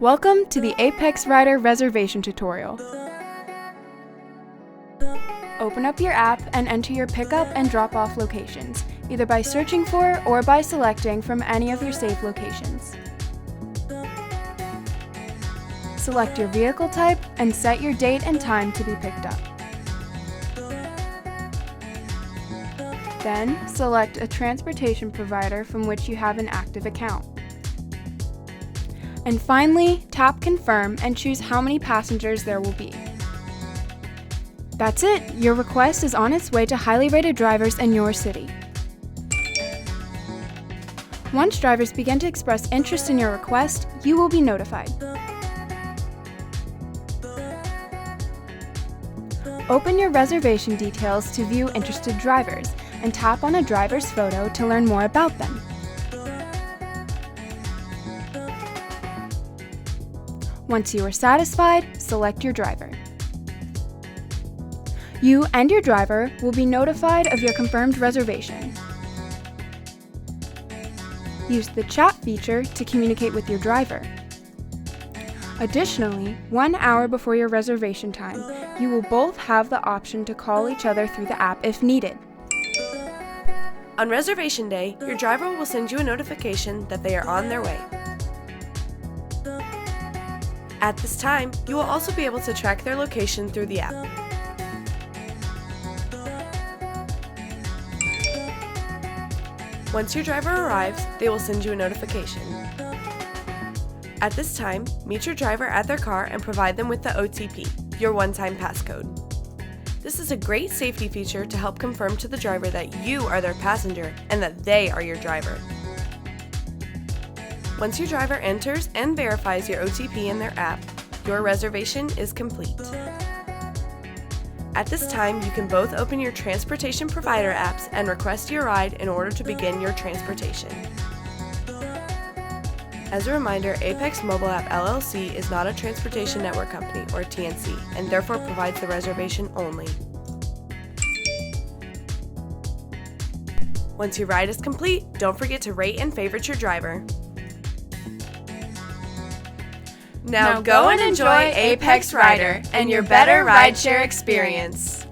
Welcome to the Apex Rider reservation tutorial. Open up your app and enter your pickup and drop-off locations, either by searching for or by selecting from any of your saved locations. Select your vehicle type and set your date and time to be picked up. Then, select a transportation provider from which you have an active account. And finally, tap Confirm and choose how many passengers there will be. That's it! Your request is on its way to highly rated drivers in your city. Once drivers begin to express interest in your request, you will be notified. Open your reservation details to view interested drivers and tap on a driver's photo to learn more about them. Once you are satisfied, select your driver. You and your driver will be notified of your confirmed reservation. Use the chat feature to communicate with your driver. Additionally, 1 hour before your reservation time, you will both have the option to call each other through the app if needed. On reservation day, your driver will send you a notification that they are on their way. At this time, you will also be able to track their location through the app. Once your driver arrives, they will send you a notification. At this time, meet your driver at their car and provide them with the OTP, your one-time passcode. This is a great safety feature to help confirm to the driver that you are their passenger and that they are your driver. Once your driver enters and verifies your OTP in their app, your reservation is complete. At this time, you can both open your transportation provider apps and request your ride in order to begin your transportation. As a reminder, Apex Mobile App LLC is not a transportation network company, or TNC, and therefore provides the reservation only. Once your ride is complete, don't forget to rate and favorite your driver. Now go and enjoy Apex Rider and your better rideshare experience.